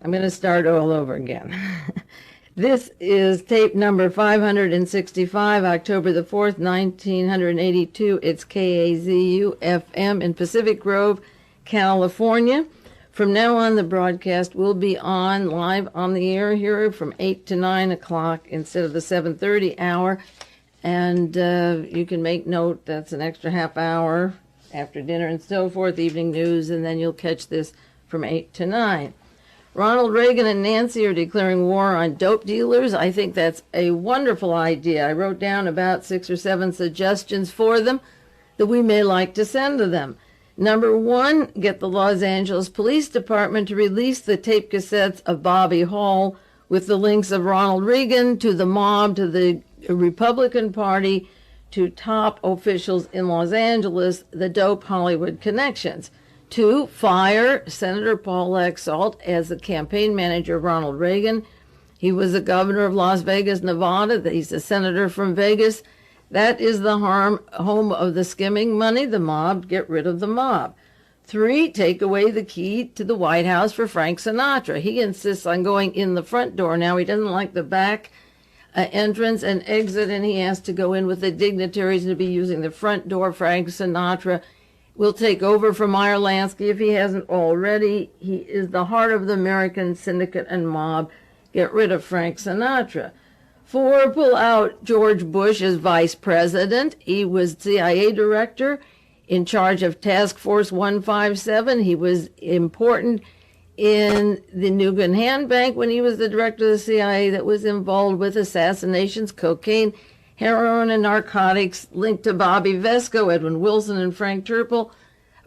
I'm going to start all over again. This is tape number 565, October the 4th, 1982. It's KAZU-FM in Pacific Grove, California. From now on, the broadcast will be on live on the air here from 8 to 9 o'clock instead of the 7:30 hour. And you can make note that's an extra half hour after dinner and so forth, evening news, and then you'll catch this from 8 to 9. Ronald Reagan and Nancy are declaring war on dope dealers. I think that's a wonderful idea. I wrote down about 6 or 7 suggestions for them that we may like to send to them. Number 1, get the Los Angeles Police Department to release the tape cassettes of Bobby Hall with the links of Ronald Reagan to the mob, to the Republican Party, to top officials in Los Angeles, the dope Hollywood connections. 2, fire Senator Paul Laxalt as the campaign manager of Ronald Reagan. He was the governor of Las Vegas, Nevada. He's a senator from Vegas. That is the home of the skimming money, the mob. Get rid of the mob. 3, take away the key to the White House for Frank Sinatra. He insists on going in the front door now. He doesn't like the back entrance and exit, and he has to go in with the dignitaries and to be using the front door. Frank Sinatra will take over from Meyer Lansky if he hasn't already. He is the heart of the American syndicate and mob. Get rid of Frank Sinatra. 4, pull out George Bush as vice president. He was CIA director in charge of Task Force 157. He was important in the Nugan Bank when he was the director of the CIA that was involved with assassinations, cocaine, heroin, and narcotics linked to Bobby Vesco, Edwin Wilson, and Frank Turple.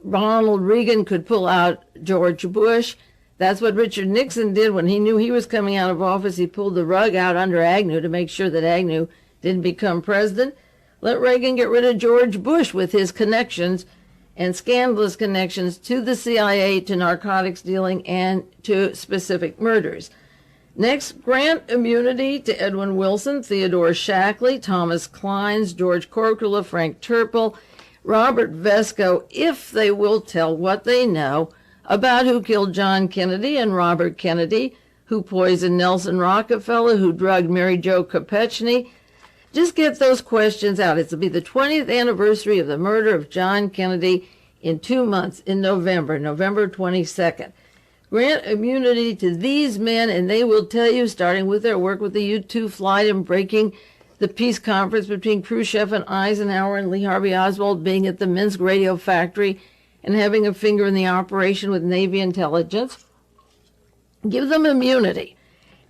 Ronald Reagan could pull out George Bush. That's what Richard Nixon did when he knew he was coming out of office. He pulled the rug out under Agnew to make sure that Agnew didn't become president. Let Reagan get rid of George Bush with his connections and scandalous connections to the CIA, to narcotics dealing, and to specific murders. Next, grant immunity to Edwin Wilson, Theodore Shackley, Thomas Clines, George Corkula, Frank Turple, Robert Vesco, if they will tell what they know about who killed John Kennedy and Robert Kennedy, who poisoned Nelson Rockefeller, who drugged Mary Jo Kopechne. Just get those questions out. It'll be the 20th anniversary of the murder of John Kennedy in 2 months, in November 22nd. Grant immunity to these men, and they will tell you, starting with their work with the U-2 flight and breaking the peace conference between Khrushchev and Eisenhower and Lee Harvey Oswald, being at the Minsk radio factory and having a finger in the operation with Navy intelligence. Give them immunity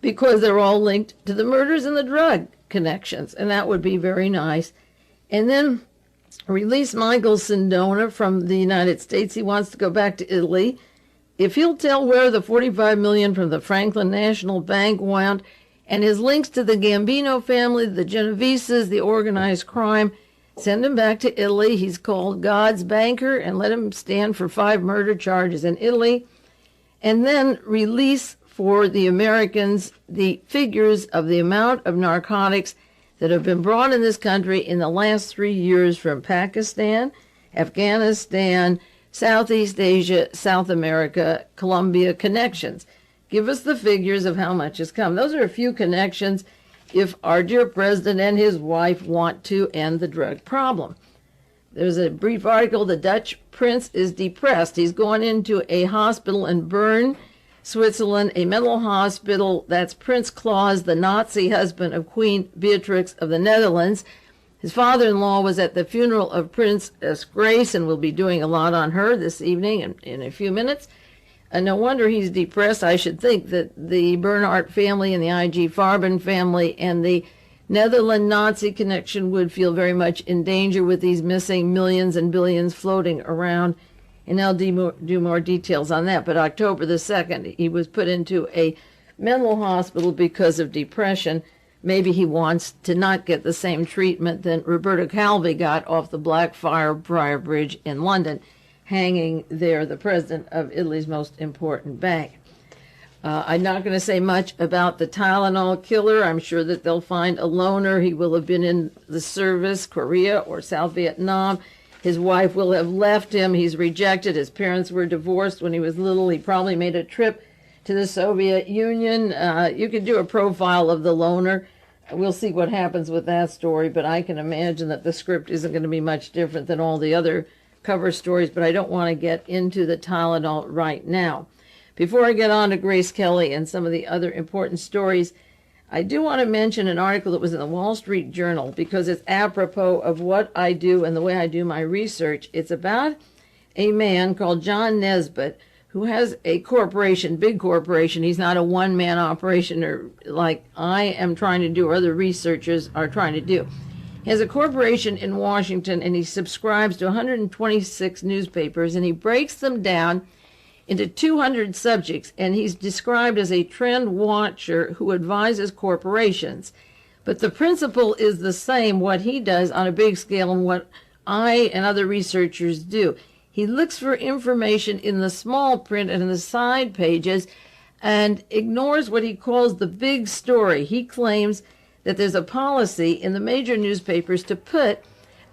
because they're all linked to the murders and the drug connections, and that would be very nice. And then release Michael Sindona from the United States. He wants to go back to Italy. If he'll tell where the $45 million from the Franklin National Bank went and his links to the Gambino family, the Genoveses, the organized crime, send him back to Italy. He's called God's banker, and let him stand for 5 murder charges in Italy. And then release for the Americans the figures of the amount of narcotics that have been brought in this country in the last 3 years from Pakistan, Afghanistan, Southeast Asia, South America, Colombia connections. Give us the figures of how much has come. Those are a few connections if our dear president and his wife want to end the drug problem. There's a brief article, the Dutch prince is depressed. He's gone into a hospital in Bern, Switzerland, a mental hospital. That's Prince Claus, the Nazi husband of Queen Beatrix of the Netherlands. His father-in-law was at the funeral of Princess Grace, and we'll be doing a lot on her this evening in a few minutes. And no wonder he's depressed. I should think that the Bernhardt family and the I.G. Farben family and the Netherlands Nazi connection would feel very much in danger with these missing millions and billions floating around. And I'll do more details on that. But October the 2nd, he was put into a mental hospital because of depression. Maybe he wants to not get the same treatment that Roberto Calvi got off the Blackfriars Bridge in London, hanging there, the president of Italy's most important bank. I'm not going to say much about the Tylenol killer. I'm sure that they'll find a loner. He will have been in the service, Korea or South Vietnam. His wife will have left him. He's rejected. His parents were divorced when he was little. He probably made a trip to the Soviet Union. You could do a profile of the loner. We'll see what happens with that story, but I can imagine that the script isn't going to be much different than all the other cover stories, but I don't want to get into the Tylenol right now. Before I get on to Grace Kelly and some of the other important stories, I do want to mention an article that was in the Wall Street Journal because it's apropos of what I do and the way I do my research. It's about a man called John Nesbitt who has a corporation, big corporation. He's not a one-man operation or like I am trying to do or other researchers are trying to do. He has a corporation in Washington, and he subscribes to 126 newspapers, and he breaks them down into 200 subjects, and he's described as a trend watcher who advises corporations. But the principle is the same, what he does on a big scale and what I and other researchers do. He looks for information in the small print and in the side pages and ignores what he calls the big story. He claims that there's a policy in the major newspapers to put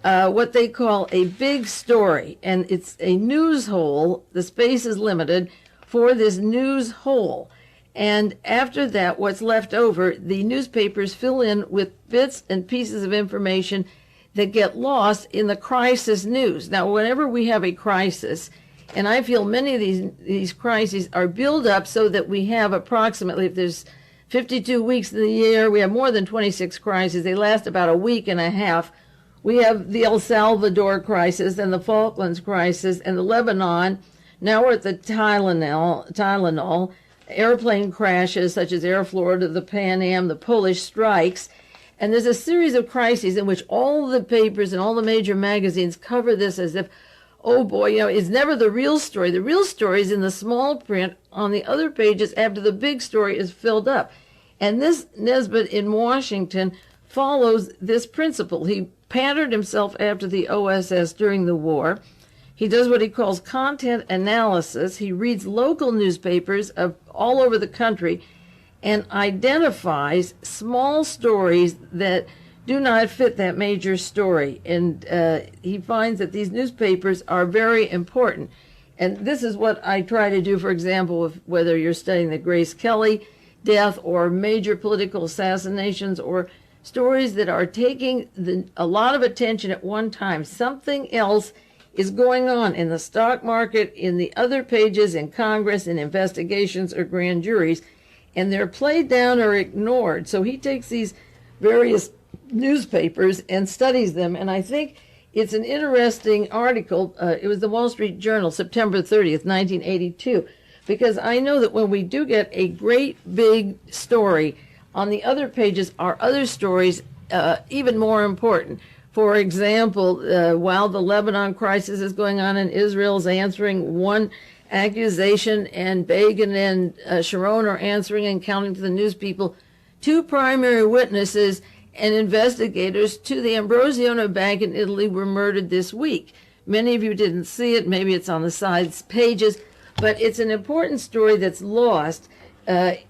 what they call a big story, and it's a news hole. The space is limited for this news hole. And after that, what's left over, the newspapers fill in with bits and pieces of information that get lost in the crisis news. Now, whenever we have a crisis, and I feel many of these crises are built up so that we have approximately, if there's 52 weeks in the year, we have more than 26 crises. They last about a week and a half. We have the El Salvador crisis and the Falklands crisis and the Lebanon. Now we're at the Tylenol, airplane crashes such as Air Florida, the Pan Am, the Polish strikes. And there's a series of crises in which all the papers and all the major magazines cover this as if, oh boy, it's never the real story. The real story is in the small print on the other pages after the big story is filled up. And this Nesbitt in Washington follows this principle. He patterned himself after the OSS during the war. He does what he calls content analysis. He reads local newspapers of all over the country and identifies small stories that do not fit that major story. And he finds that these newspapers are very important. And this is what I try to do, for example, whether you're studying the Grace Kelly death or major political assassinations or stories that are taking a lot of attention at one time. Something else is going on in the stock market, in the other pages, in Congress, in investigations or grand juries, and they're played down or ignored. So he takes these various newspapers and studies them, and I think it's an interesting article. It was the Wall Street Journal, September 30th, 1982, because I know that when we do get a great big story, on the other pages are other stories even more important. For example, while the Lebanon crisis is going on and Israel's answering one accusation and Begin and Sharon are answering and counting to the news people, two primary witnesses and investigators to the Ambrosiano Bank in Italy were murdered this week. Many of you didn't see it. Maybe it's on the side pages, but it's an important story that's lost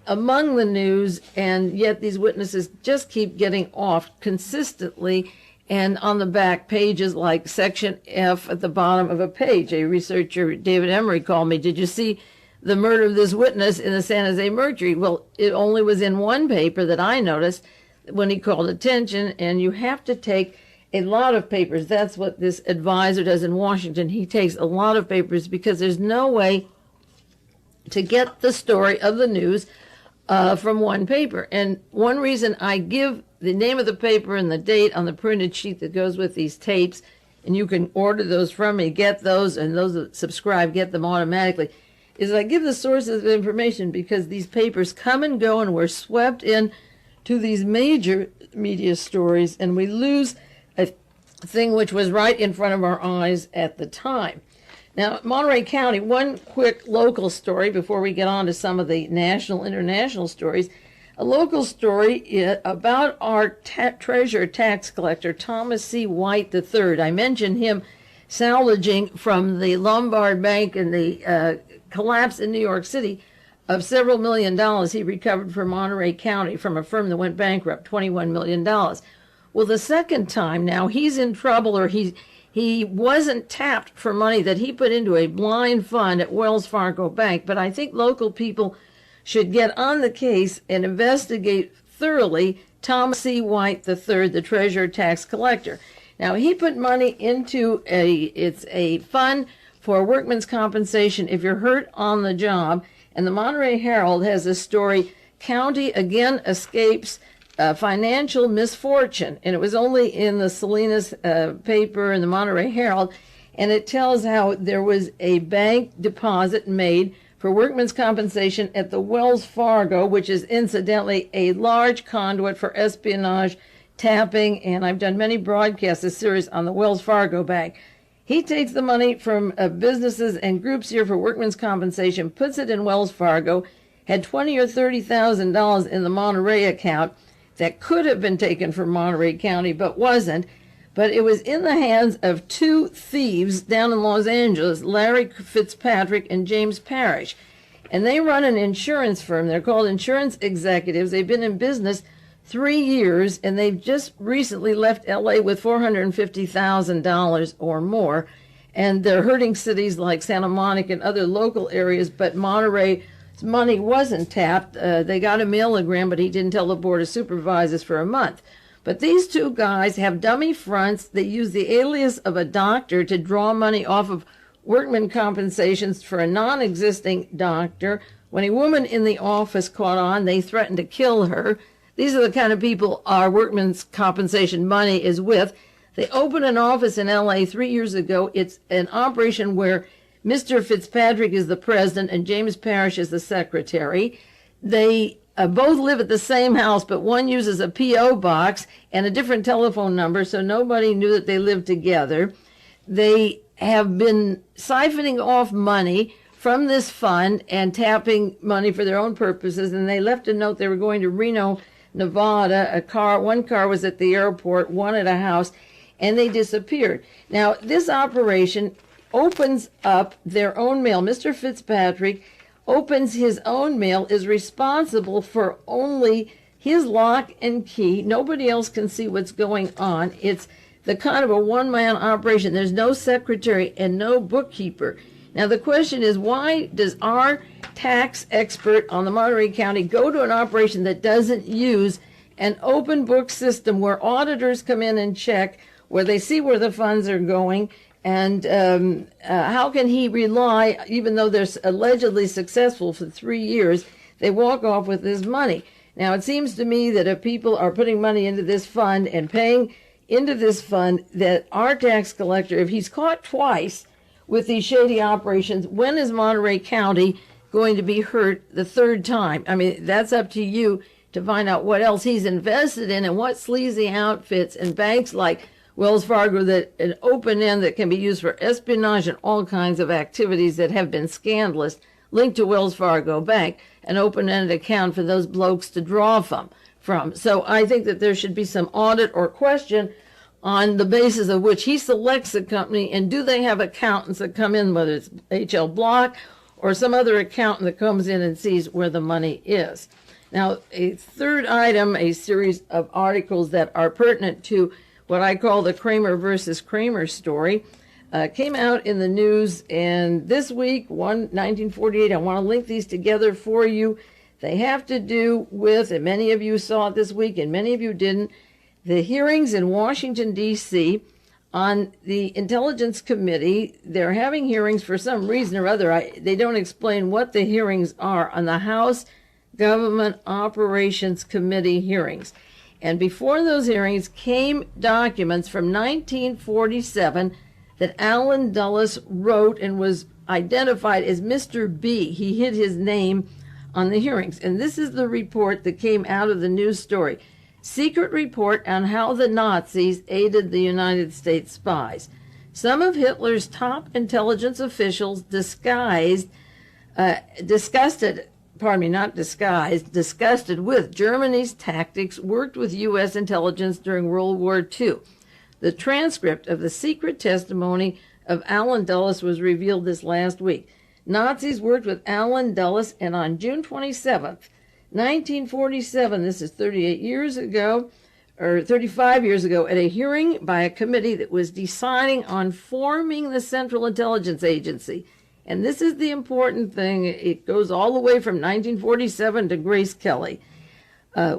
among the news, and yet these witnesses just keep getting off consistently and on the back pages, like section F at the bottom of a page. A researcher, David Emery, called me, "Did you see the murder of this witness in the San Jose Mercury?" Well, it only was in one paper that I noticed when he called attention, and you have to take a lot of papers. That's what this advisor does in Washington. He takes a lot of papers because there's no way to get the story of the news from one paper. And one reason I give the name of the paper and the date on the printed sheet that goes with these tapes, and you can order those from me, get those, and those that subscribe get them automatically, is I give the sources of information because these papers come and go, and we're swept in to these major media stories, and we lose a thing which was right in front of our eyes at the time. Now, Monterey County, one quick local story before we get on to some of the national, international stories. A local story about our treasurer tax collector, Thomas C. White III. I mentioned him salvaging from the Lombard Bank and the collapse in New York City of several $1 million he recovered from Monterey County from a firm that went bankrupt, $21 million. Well, the second time now he's in trouble, or he wasn't tapped for money that he put into a blind fund at Wells Fargo Bank, but I think local people should get on the case and investigate thoroughly Thomas C. White III, the treasurer tax collector. Now, he put money into it's a fund for workman's compensation if you're hurt on the job. And the Monterey Herald has a story, County Again Escapes Financial Misfortune. And it was only in the Salinas paper and the Monterey Herald. And it tells how there was a bank deposit made for workman's compensation at the Wells Fargo, which is incidentally a large conduit for espionage, tapping, and I've done many broadcasts, a series on the Wells Fargo Bank. He takes the money from businesses and groups here for workman's compensation, puts it in Wells Fargo, had $20,000 or $30,000 in the Monterey account that could have been taken from Monterey County, but wasn't. But it was in the hands of two thieves down in Los Angeles, Larry Fitzpatrick and James Parrish. And they run an insurance firm. They're called insurance executives. They've been in business 3 years, and they've just recently left L.A. with $450,000 or more. And they're hurting cities like Santa Monica and other local areas, but Monterey's money wasn't tapped. They got a mailogram, but he didn't tell the Board of Supervisors for a month. But these two guys have dummy fronts. They use the alias of a doctor to draw money off of workman compensations for a non-existing doctor. When a woman in the office caught on, they threatened to kill her. These are the kind of people our workman's compensation money is with. They opened an office in L.A. 3 years ago. It's an operation where Mr. Fitzpatrick is the president and James Parrish is the secretary. They both live at the same house, but one uses a P.O. box and a different telephone number, so nobody knew that they lived together. They have been siphoning off money from this fund and tapping money for their own purposes, and they left a note they were going to Reno, Nevada. One car was at the airport, one at a house, and they disappeared. Now, this operation opens up their own mail. Mr. Fitzpatrick opens his own mail, is responsible for only his lock and key. Nobody else can see what's going on. It's the kind of a one-man operation. There's no secretary and no bookkeeper. Now, the question is, why does our tax expert on the Monterey County go to an operation that doesn't use an open book system where auditors come in and check, where they see where the funds are going? And how can he rely, even though they're allegedly successful for 3 years, they walk off with this money? Now, it seems to me that if people are putting money into this fund and paying into this fund, that our tax collector, if he's caught twice with these shady operations, when is Monterey County going to be hurt the third time? I mean, that's up to you to find out what else he's invested in and what sleazy outfits and banks like Wells Fargo, that an open end that can be used for espionage and all kinds of activities that have been scandalous, linked to Wells Fargo Bank, an open-ended account for those blokes to draw from. So I think that there should be some audit or question on the basis of which he selects a company, and do they have accountants that come in, whether it's H.L. Block or some other accountant that comes in and sees where the money is. Now, a third item, a series of articles that are pertinent to what I call the Kramer versus Kramer story, came out in the news, and this week, 1948, I want to link these together for you. They have to do with, and many of you saw it this week, and many of you didn't, the hearings in Washington, D.C. on the Intelligence Committee. They're having hearings for some reason or other. They don't explain what the hearings are on the House Government Operations Committee hearings. And before those hearings came documents from 1947 that Allen Dulles wrote and was identified as Mr. B. He hid his name on the hearings. And this is the report that came out of the news story. Secret report on how the Nazis aided the United States spies. Some of Hitler's top intelligence officials disgusted with Germany's tactics, worked with U.S. intelligence during World War II. The transcript of the secret testimony of Allen Dulles was revealed this last week. Nazis worked with Allen Dulles, and on June 27th, 1947, this is 38 years ago, or 35 years ago, at a hearing by a committee that was deciding on forming the Central Intelligence Agency, And this is the important thing. It goes all the way from 1947 to Grace Kelly.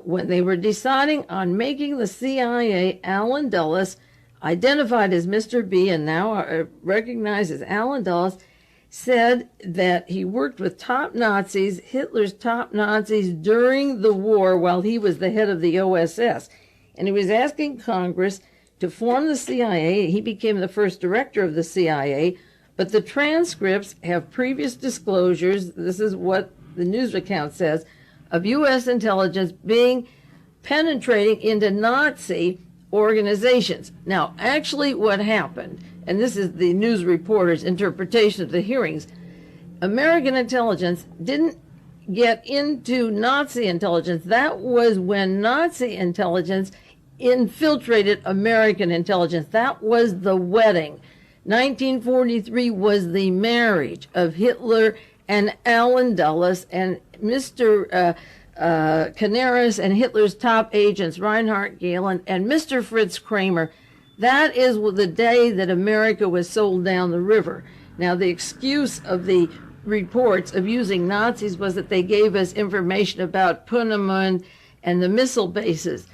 When they were deciding on making the CIA, Allen Dulles, identified as Mr. B and now recognized as Allen Dulles, said that he worked with top Nazis, Hitler's top Nazis, during the war while he was the head of the OSS. And he was asking Congress to form the CIA. He became the first director of the CIA, but the transcripts have previous disclosures, this is what the news account says, of U.S. intelligence penetrating into Nazi organizations. Now, actually what happened, and this is the news reporter's interpretation of the hearings, American intelligence didn't get into Nazi intelligence. That was when Nazi intelligence infiltrated American intelligence. That was the wedding. 1943 was the marriage of Hitler and Allen Dulles and Mr. Canaris and Hitler's top agents, Reinhard Gehlen and Mr. Fritz Kramer. That is the day that America was sold down the river. Now, the excuse of the reports of using Nazis was that they gave us information about Peenemünde and the missile bases.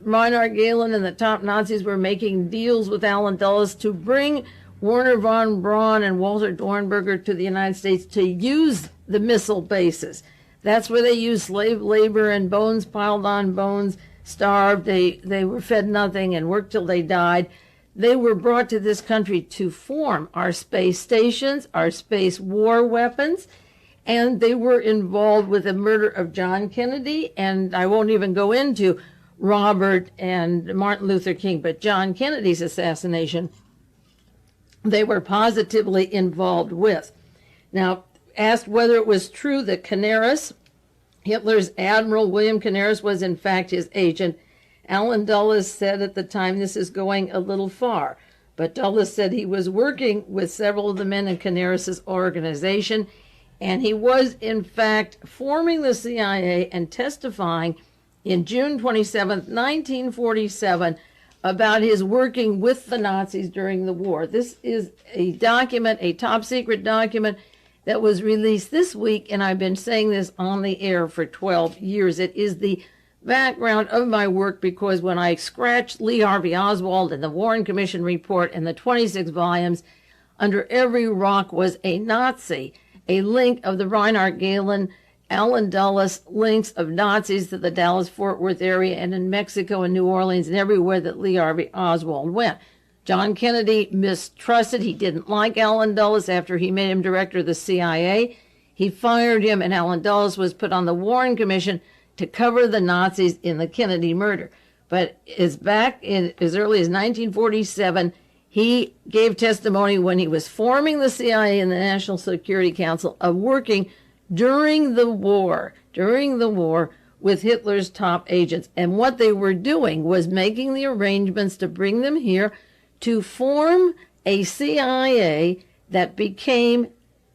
Reinhard Gehlen and the top Nazis were making deals with Allen Dulles to bring Werner von Braun and Walter Dornberger to the United States to use the missile bases. That's where they used slave labor and bones piled on bones, starved. They were fed nothing and worked till they died. They were brought to this country to form our space stations, our space war weapons, and they were involved with the murder of John Kennedy, and I won't even go into Robert and Martin Luther King, but John Kennedy's assassination, they were positively involved with. Now, asked whether it was true that Canaris, Hitler's Admiral William Canaris, was in fact his agent, Allen Dulles said at the time, this is going a little far. But Dulles said he was working with several of the men in Canaris's organization, and he was in fact forming the CIA and testifying in June 27, 1947, about his working with the Nazis during the war. This is a document, a top secret document, that was released this week, and I've been saying this on the air for 12 years. It is the background of my work, because when I scratched Lee Harvey Oswald and the Warren Commission report and the 26 volumes, under every rock was a Nazi, a link of the Reinhard Gehlen, Allen Dulles links of Nazis to the Dallas-Fort Worth area and in Mexico and New Orleans and everywhere that Lee Harvey Oswald went. John Kennedy mistrusted. He didn't like Allen Dulles after he made him director of the CIA. He fired him, and Allen Dulles was put on the Warren Commission to cover the Nazis in the Kennedy murder. But as back in as early as 1947, he gave testimony when he was forming the CIA and the National Security Council of working during the war with Hitler's top agents. And what they were doing was making the arrangements to bring them here to form a CIA that became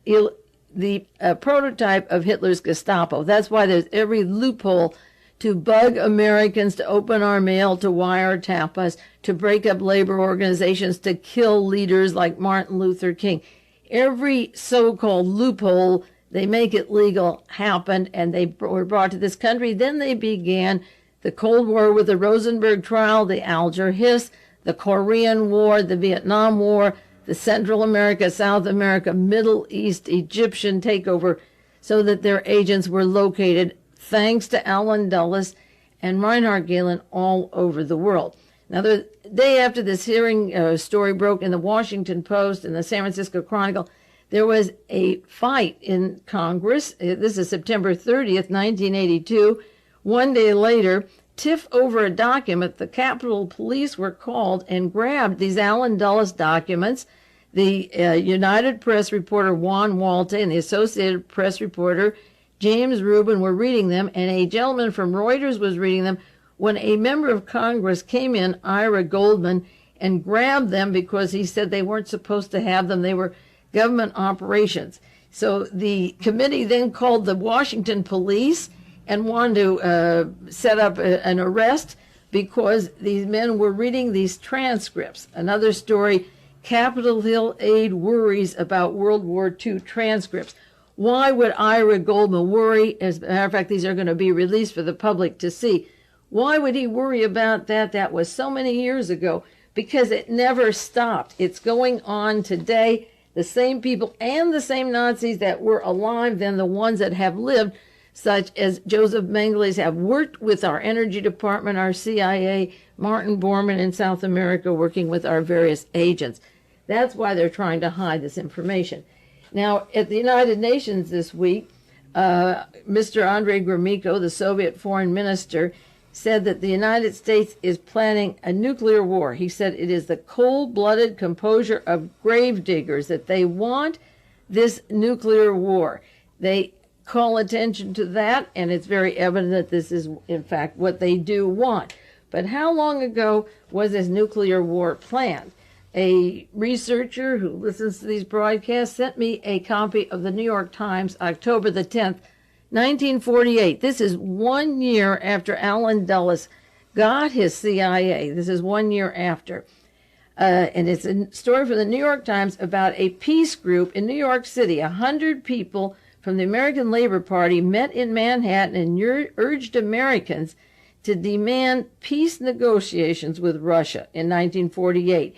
the prototype of Hitler's Gestapo. That's why there's every loophole to bug Americans, to open our mail, to wiretap us, to break up labor organizations, to kill leaders like Martin Luther King. Every so-called loophole, they make it legal, happened, and they were brought to this country. Then they began the Cold War with the Rosenberg trial, the Alger Hiss, the Korean War, the Vietnam War, the Central America, South America, Middle East, Egyptian takeover, so that their agents were located, thanks to Allen Dulles and Reinhard Gehlen, all over the world. Now, the day after this hearing story broke in the Washington Post and the San Francisco Chronicle, there was a fight in Congress. This is September 30th, 1982. One day later, tiff over a document, the Capitol Police were called and grabbed these Allen Dulles documents. The United Press reporter Juan Walte and the Associated Press reporter James Rubin were reading them, and a gentleman from Reuters was reading them, when a member of Congress came in, Ira Goldman, and grabbed them because he said they weren't supposed to have them. They were government operations. So the committee then called the Washington police and wanted to set up an arrest because these men were reading these transcripts. Another story, Capitol Hill aide worries about World War II transcripts. Why would Ira Goldman worry? As a matter of fact, these are going to be released for the public to see. Why would he worry about that? That was so many years ago, because it never stopped. It's going on today. The same people and the same Nazis that were alive then, the ones that have lived, such as Joseph Mengele, have worked with our Energy Department, our CIA, Martin Bormann in South America, working with our various agents. That's why they're trying to hide this information. Now, at the United Nations this week, Mr. Andrei Gromyko, the Soviet foreign minister, said that the United States is planning a nuclear war. He said it is the cold-blooded composure of gravediggers, that they want this nuclear war. They call attention to that, and it's very evident that this is, in fact, what they do want. But how long ago was this nuclear war planned? A researcher who listens to these broadcasts sent me a copy of the New York Times, October the 10th, 1948. This is 1 year after Allen Dulles got his CIA. This is 1 year after. And it's a story from the New York Times about a peace group in New York City. 100 people from the American Labor Party met in Manhattan and urged Americans to demand peace negotiations with Russia in 1948.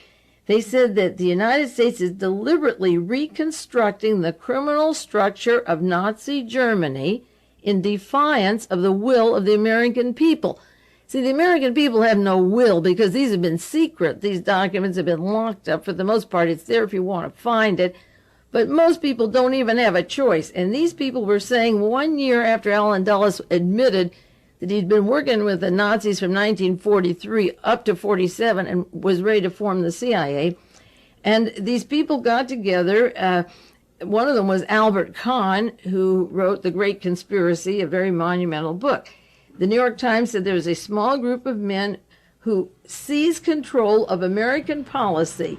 They said that the United States is deliberately reconstructing the criminal structure of Nazi Germany in defiance of the will of the American people. See, the American people have no will because these have been secret. These documents have been locked up. For the most part, it's there if you want to find it. But most people don't even have a choice. And these people were saying 1 year after Allen Dulles admitted that he'd been working with the Nazis from 1943 up to 47 and was ready to form the CIA. And these people got together. One of them was Albert Kahn, who wrote The Great Conspiracy, a very monumental book. The New York Times said there was a small group of men who seized control of American policy.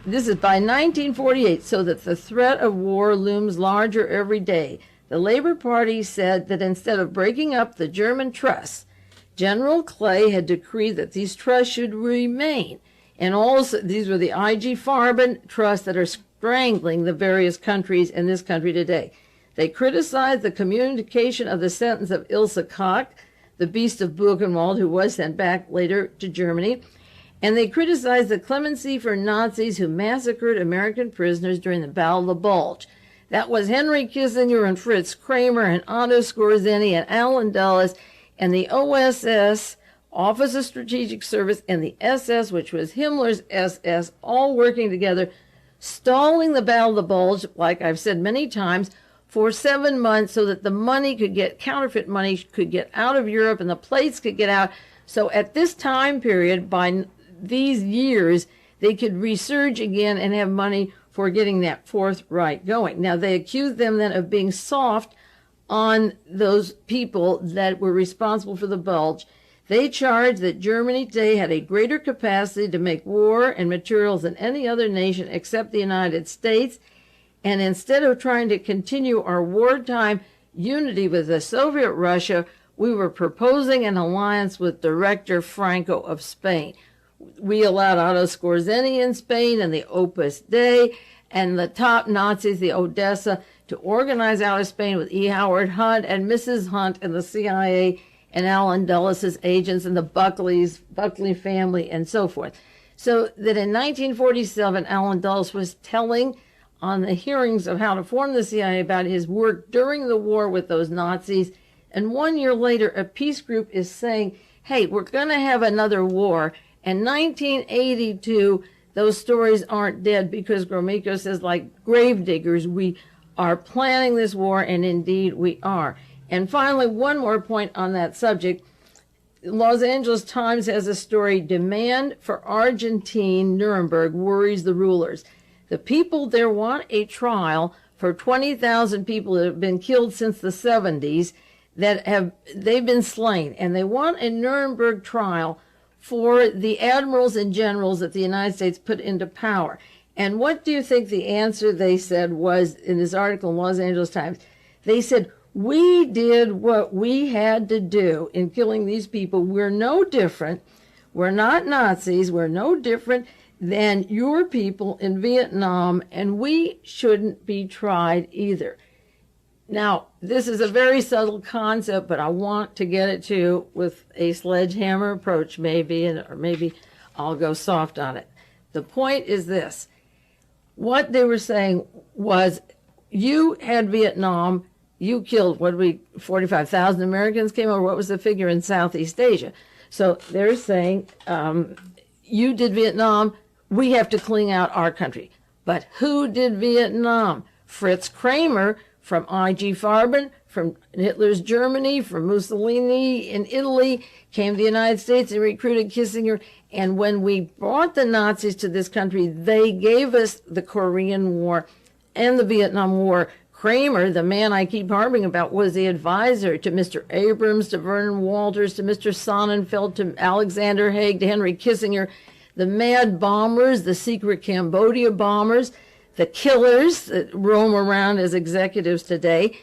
This is by 1948, so that the threat of war looms larger every day. The Labor Party said that instead of breaking up the German trusts, General Clay had decreed that these trusts should remain. And also, these were the IG Farben trusts that are strangling the various countries in this country today. They criticized the communication of the sentence of Ilse Koch, the beast of Buchenwald, who was sent back later to Germany. And they criticized the clemency for Nazis who massacred American prisoners during the Battle of the Bulge. That was Henry Kissinger and Fritz Kramer and Otto Skorzeny and Allen Dulles and the OSS, Office of Strategic Service, and the SS, which was Himmler's SS, all working together, stalling the Battle of the Bulge, like I've said many times, for 7 months so that the money could get, counterfeit money could get out of Europe and the plates could get out. So at this time period, by these years, they could resurge again and have money for getting that Fourth Reich going. Now, they accused them then of being soft on those people that were responsible for the bulge. They charged that Germany today had a greater capacity to make war and materials than any other nation except the United States. And instead of trying to continue our wartime unity with the Soviet Russia, we were proposing an alliance with Director Franco of Spain. We allowed Otto Skorzeny in Spain and the Opus Dei and the top Nazis, the Odessa, to organize out of Spain with E. Howard Hunt and Mrs. Hunt and the CIA and Allen Dulles' agents and the Buckley family and so forth. So that in 1947, Allen Dulles was telling on the hearings of how to form the CIA about his work during the war with those Nazis. And 1 year later, a peace group is saying, hey, we're going to have another war. And 1982, those stories aren't dead because Gromyko says, like gravediggers, we are planning this war, and indeed we are. And finally, one more point on that subject. Los Angeles Times has a story, Demand for Argentine Nuremberg Worries the Rulers. The people there want a trial for 20,000 people that have been killed since the 70s they've been slain, and they want a Nuremberg trial for the admirals and generals that the United States put into power. And what do you think the answer they said was in this article in Los Angeles Times? They said, we did what we had to do in killing these people. We're no different. We're not Nazis. We're no different than your people in Vietnam, and we shouldn't be tried either. Now, this is a very subtle concept, but I want to get it to you with a sledgehammer approach, maybe, or maybe I'll go soft on it. The point is this. What they were saying was, you had Vietnam, you killed, 45,000 Americans came over. What was the figure in Southeast Asia? So they're saying, you did Vietnam, we have to clean out our country. But who did Vietnam? Fritz Kramer, from I.G. Farben, from Hitler's Germany, from Mussolini in Italy, came to the United States and recruited Kissinger. And when we brought the Nazis to this country, they gave us the Korean War and the Vietnam War. Kramer, the man I keep harping about, was the advisor to Mr. Abrams, to Vernon Walters, to Mr. Sonnenfeld, to Alexander Haig, to Henry Kissinger, the mad bombers, the secret Cambodia bombers, the killers that roam around as executives today.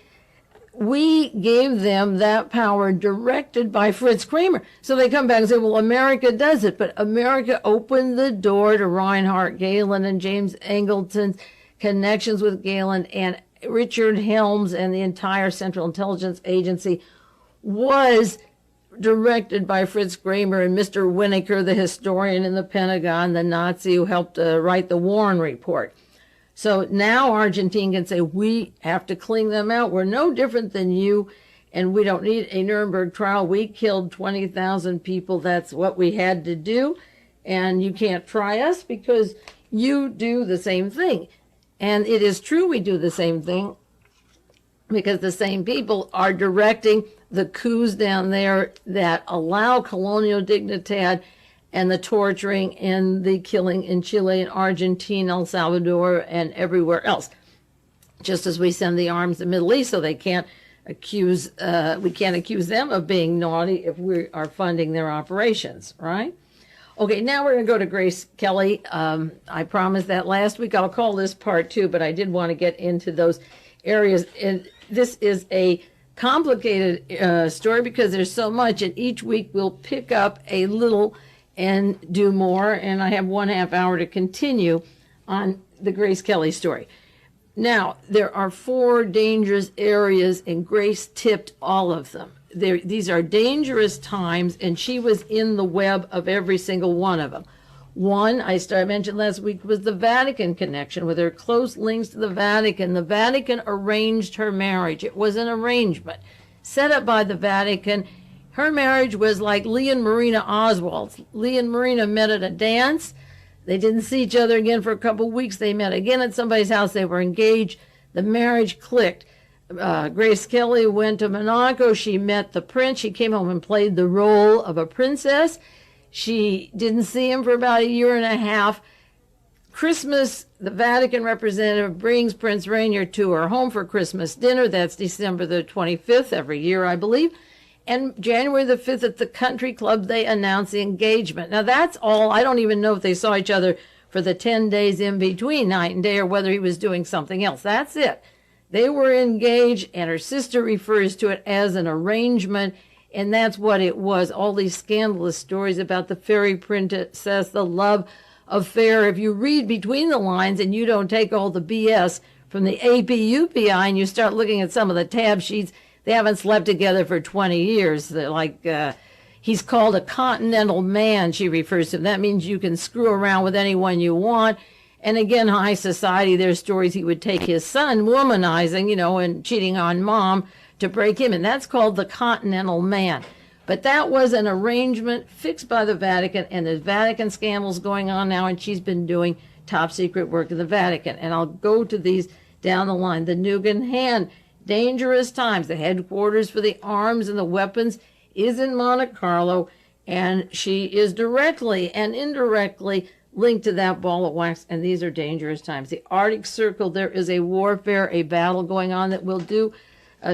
We gave them that power directed by Fritz Kramer. So they come back and say, well, America does it. But America opened the door to Reinhard Gehlen and James Angleton's connections with Gehlen, and Richard Helms and the entire Central Intelligence Agency was directed by Fritz Kramer and Mr. Winokur, the historian in the Pentagon, the Nazi who helped write the Warren Report. So now Argentina can say, we have to clean them out. We're no different than you, and we don't need a Nuremberg trial. We killed 20,000 people. That's what we had to do, and you can't try us because you do the same thing. And it is true we do the same thing because the same people are directing the coups down there that allow colonial dignidad and the torturing and the killing in Chile and Argentina, El Salvador, and everywhere else. Just as we send the arms to the Middle East so they can't accuse, we can't accuse them of being naughty if we are funding their operations, right? Okay, now we're going to go to Grace Kelly. I promised that last week. I'll call this part 2, but I did want to get into those areas. And this is a complicated story because there's so much, and each week we'll pick up a little and do more, and I have 1/2 hour to continue on the Grace Kelly story. Now, there are 4 dangerous areas, and Grace tipped all of them. These are dangerous times, and she was in the web of every single one of them. One, I mentioned last week, was the Vatican connection, with her close links to the Vatican. The Vatican arranged her marriage. It was an arrangement set up by the Vatican. Her marriage was like Lee and Marina Oswald's. Lee and Marina met at a dance. They didn't see each other again for a couple of weeks. They met again at somebody's house. They were engaged. The marriage clicked. Grace Kelly went to Monaco. She met the prince. She came home and played the role of a princess. She didn't see him for about 1.5 years. Christmas, the Vatican representative brings Prince Rainier to her home for Christmas dinner. That's December the 25th every year, I believe. And January the 5th at the country club, they announce the engagement. Now, that's all. I don't even know if they saw each other for the 10 days in between night and day or whether he was doing something else. That's it. They were engaged, and her sister refers to it as an arrangement, and that's what it was. All these scandalous stories about the fairy princess, the love affair. If you read between the lines and you don't take all the BS from the APUPI and you start looking at some of the tab sheets, they haven't slept together for 20 years. They're like, he's called a continental man, she refers to him. That means you can screw around with anyone you want. And again, high society, there's stories he would take his son, womanizing, and cheating on mom to break him. And that's called the continental man. But that was an arrangement fixed by the Vatican, and there's Vatican scandals going on now, and she's been doing top secret work in the Vatican. And I'll go to these down the line. The Nugan Hand, dangerous times. The headquarters for the arms and the weapons is in Montecarlo, and she is directly and indirectly linked to that ball of wax, and these are dangerous times. The Arctic Circle, there is a warfare, a battle going on that we'll do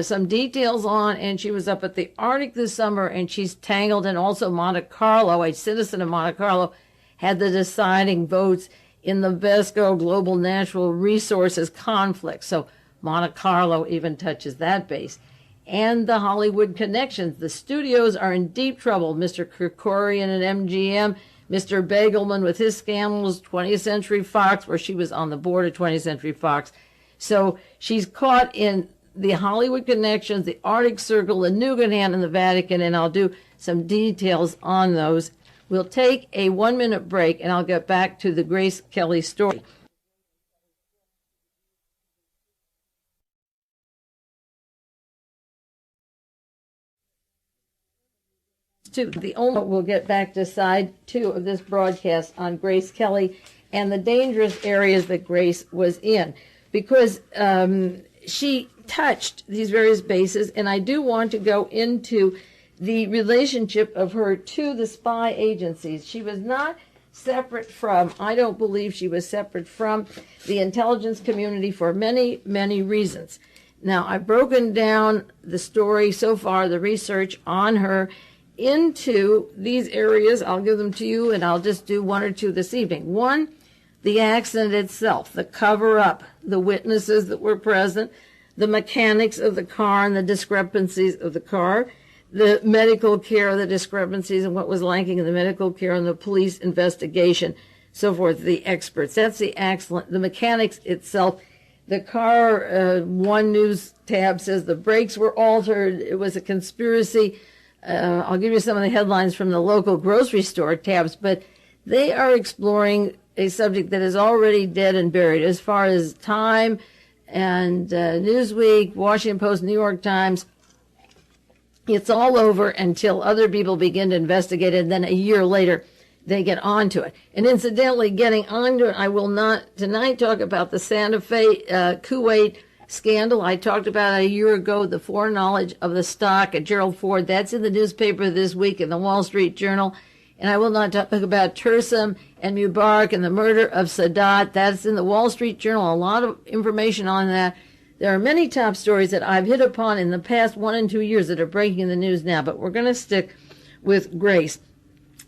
some details on, and she was up at the Arctic this summer, and she's tangled, and also Monte Carlo, a citizen of Monte Carlo, had the deciding votes in the VESCO Global Natural Resources conflict. So Monte Carlo even touches that base. And the Hollywood connections. The studios are in deep trouble. Mr. Kerkorian at MGM, Mr. Bagelman with his scandals, 20th Century Fox, where she was on the board of 20th Century Fox. So she's caught in the Hollywood connections, the Arctic Circle, the Nougat Hand, and the Vatican, and I'll do some details on those. We'll take a 1-minute break, and I'll get back to the Grace Kelly story. We'll get back to side 2 of this broadcast on Grace Kelly and the dangerous areas that Grace was in, because she touched these various bases, and I do want to go into the relationship of her to the spy agencies. She was not separate from, I don't believe she was separate from the intelligence community for many, many reasons. Now, I've broken down the story so far, the research on her, into these areas. I'll give them to you, and I'll just do 1 or 2 this evening. 1, the accident itself, the cover-up, the witnesses that were present, the mechanics of the car and the discrepancies of the car, the medical care, the discrepancies and what was lacking in the medical care and the police investigation, so forth, the experts. That's the accident. The mechanics itself, the car, one news tab says the brakes were altered. It was a conspiracy. I'll give you some of the headlines from the local grocery store tabs, but they are exploring a subject that is already dead and buried as far as Time and Newsweek, Washington Post, New York Times. It's all over until other people begin to investigate it, and then a year later they get onto it. And incidentally, getting onto it, I will not tonight talk about the Santa Fe Kuwait scandal. I talked about it a year ago, the foreknowledge of the stock at Gerald Ford. That's in the newspaper this week in the Wall Street Journal. And I will not talk about Tursum and Mubarak and the murder of Sadat. That's in the Wall Street Journal. A lot of information on that. There are many top stories that I've hit upon in the past 1 and 2 years that are breaking in the news now, but we're going to stick with Grace.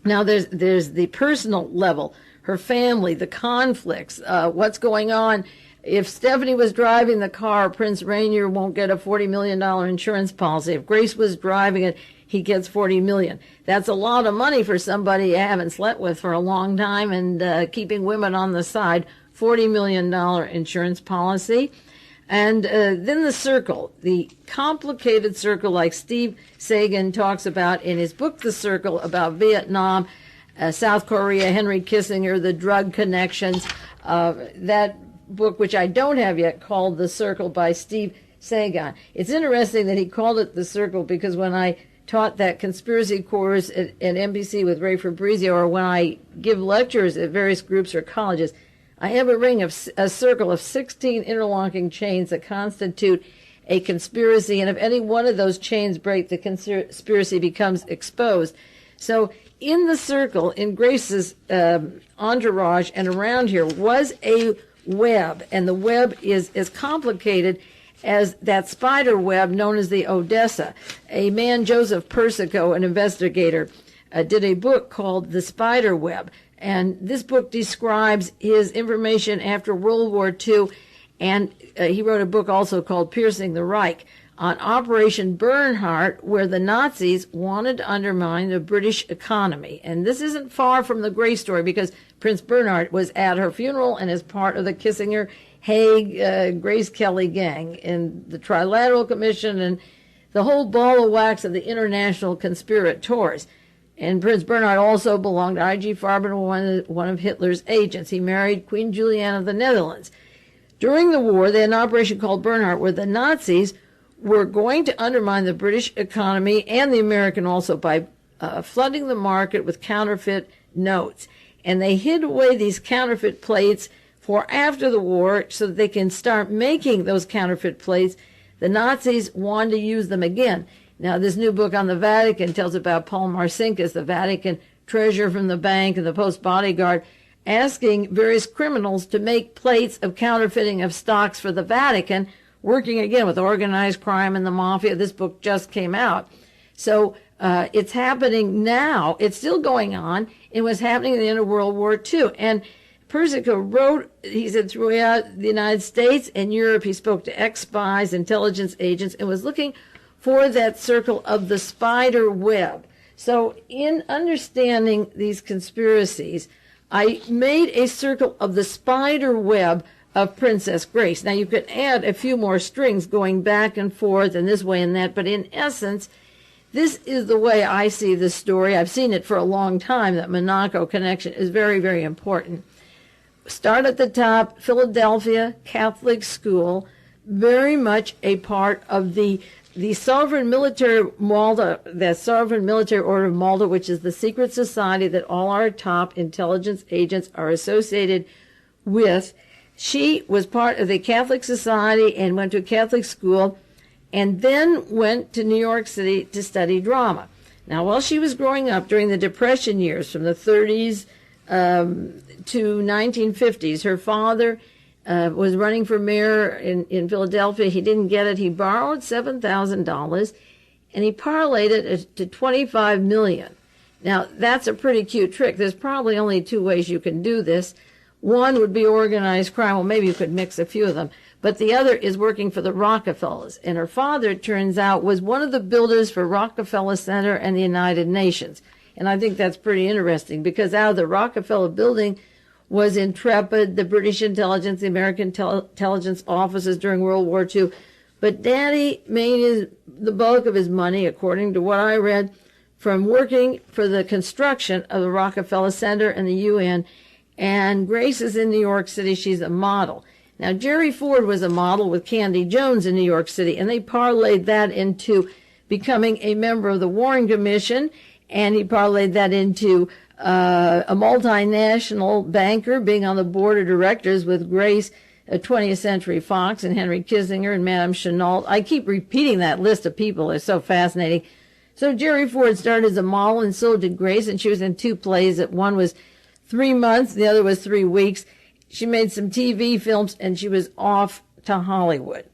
Now, there's the personal level, her family, the conflicts, what's going on. If Stephanie was driving the car, Prince Rainier won't get a $40 million insurance policy. If Grace was driving it, he gets $40 million. That's a lot of money for somebody you haven't slept with for a long time and keeping women on the side. $40 million insurance policy. And then the circle, the complicated circle like Steve Sagan talks about in his book, The Circle, about Vietnam, South Korea, Henry Kissinger, the drug connections. That book, which I don't have yet, called The Circle by Steve Sagan. It's interesting that he called it The Circle because when I taught that conspiracy course at NBC with Ray Fabrizio, or when I give lectures at various groups or colleges, I have a circle of 16 interlocking chains that constitute a conspiracy, and if any one of those chains break, the conspiracy becomes exposed. So in the circle, in Grace's entourage and around here, was a web, and the web is as complicated as that spider web known as the Odessa. A man, Joseph Persico, an investigator, did a book called The Spider Web. And this book describes his information after World War II. And he wrote a book also called Piercing the Reich on Operation Bernhardt, where the Nazis wanted to undermine the British economy. And this isn't far from the Grace story because Prince Bernhard was at her funeral and is part of the Kissinger, Haig, Grace Kelly gang in the Trilateral Commission and the whole ball of wax of the international conspirators. And Prince Bernhard also belonged to I.G. Farben, one of Hitler's agents. He married Queen Juliana of the Netherlands. During the war, they had an operation called Bernhardt, where the Nazis were going to undermine the British economy and the American also by flooding the market with counterfeit notes. And they hid away these counterfeit plates for after the war so that they can start making those counterfeit plates. The Nazis wanted to use them again. Now, this new book on the Vatican tells about Paul Marcinkus, the Vatican treasurer from the bank and the post bodyguard, asking various criminals to make plates of counterfeiting of stocks for the Vatican, working again with organized crime and the mafia. This book just came out. So it's happening now. It's still going on. It was happening at the end of World War II. And Persico wrote, he said, throughout the United States and Europe, he spoke to ex-spies, intelligence agents, and was looking for that circle of the spider web. So in understanding these conspiracies, I made a circle of the spider web of Princess Grace. Now, you could add a few more strings going back and forth and this way and that, but in essence, this is the way I see this story. I've seen it for a long time, that Monaco connection is very, very important. Start at the top, Philadelphia Catholic school, very much a part of the Sovereign Military Malta, the Sovereign Military Order of Malta, which is the secret society that all our top intelligence agents are associated with. She was part of the Catholic Society and went to a Catholic school and then went to New York City to study drama. Now, while she was growing up during the Depression years from the 30s to 1950s, her father was running for mayor in Philadelphia. He didn't get it. He borrowed $7,000 and he parlayed it to $25 million. Now, that's a pretty cute trick. There's probably only two ways you can do this. One would be organized crime. Well, maybe you could mix a few of them. But the other is working for the Rockefellers. And her father, it turns out, was one of the builders for Rockefeller Center and the United Nations. And I think that's pretty interesting because out of the Rockefeller building was Intrepid, the British intelligence, the American intelligence offices during World War II. But Daddy made the bulk of his money, according to what I read, from working for the construction of the Rockefeller Center and the UN. And Grace is in New York City. She's a model. Now, Jerry Ford was a model with Candy Jones in New York City, and they parlayed that into becoming a member of the Warren Commission, and he parlayed that into a multinational banker, being on the board of directors with Grace at 20th Century Fox and Henry Kissinger and Madame Chenault. I keep repeating that list of people. It's so fascinating. So Jerry Ford started as a model, and so did Grace, and she was in two plays. One was 3 months, the other was 3 weeks. She made some TV films, and she was off to Hollywood.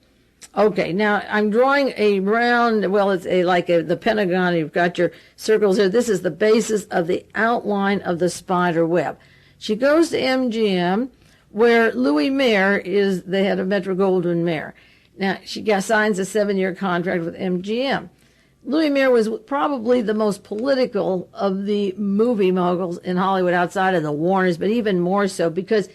Okay, now I'm drawing a round, well, it's the Pentagon. You've got your circles here. This is the basis of the outline of the spider web. She goes to MGM, where Louis Mayer is the head of Metro-Goldwyn-Mayer. Now, she signs a 7-year contract with MGM. Louis Mayer was probably the most political of the movie moguls in Hollywood outside of the Warners, but even more so because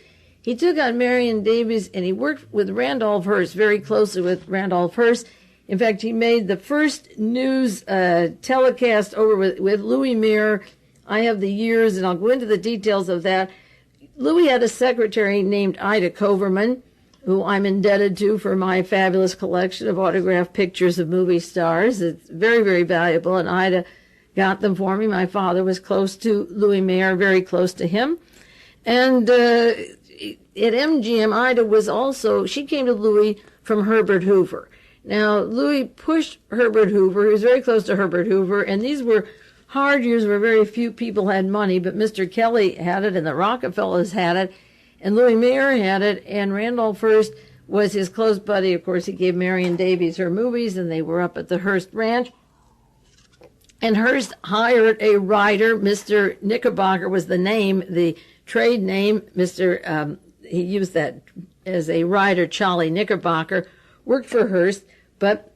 he took on Marion Davies and he worked with Randolph Hearst, very closely with Randolph Hearst. In fact, he made the first news telecast over with Louis Mayer. I have the years, and I'll go into the details of that. Louis had a secretary named Ida Coverman, who I'm indebted to for my fabulous collection of autographed pictures of movie stars. It's very, very valuable, and Ida got them for me. My father was close to Louis Mayer, very close to him. And at MGM, Ida was also, she came to Louis from Herbert Hoover. Now, Louis pushed Herbert Hoover. He was very close to Herbert Hoover, and these were hard years where very few people had money, but Mr. Kelly had it, and the Rockefellers had it, and Louis Mayer had it, and Randolph Hearst was his close buddy. Of course, he gave Marion Davies her movies, and they were up at the Hearst Ranch. And Hearst hired a writer. Mr. Knickerbocker was the name, the trade name. He used that as a writer. Charlie Knickerbocker worked for Hearst, but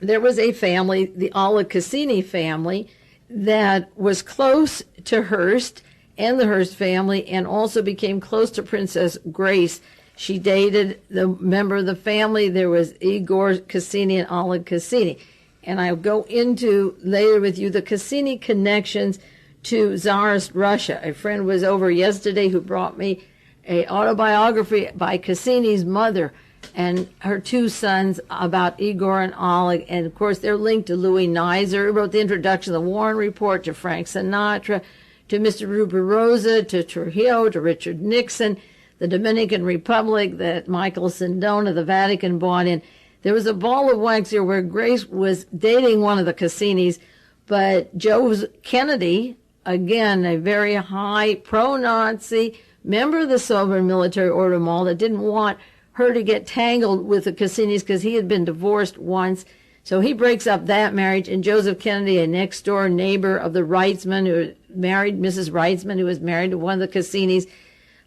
there was a family, the Oleg Cassini family, that was close to Hearst and the Hearst family, and also became close to Princess Grace. She dated the member of the family. There was Igor Cassini and Oleg Cassini. And I'll go into later with you the Cassini connections to Tsarist Russia. A friend was over yesterday who brought me an autobiography by Cassini's mother and her 2 sons about Igor and Oleg. And, of course, they're linked to Louis Nizer, who wrote the introduction of the Warren Report, to Frank Sinatra, to Mr. Rubirosa, to Trujillo, to Richard Nixon, the Dominican Republic that Michael Sindona, the Vatican, bought in. There was a ball of wax here where Grace was dating one of the Cassinis, but Joe Kennedy, again, a very high pro-Nazi member of the Sovereign Military Order of Malta, didn't want her to get tangled with the Cassinis because he had been divorced once. So he breaks up that marriage, and Joseph Kennedy, a next-door neighbor of the Reitzman, who married Mrs. Reitzman, who was married to one of the Cassinis,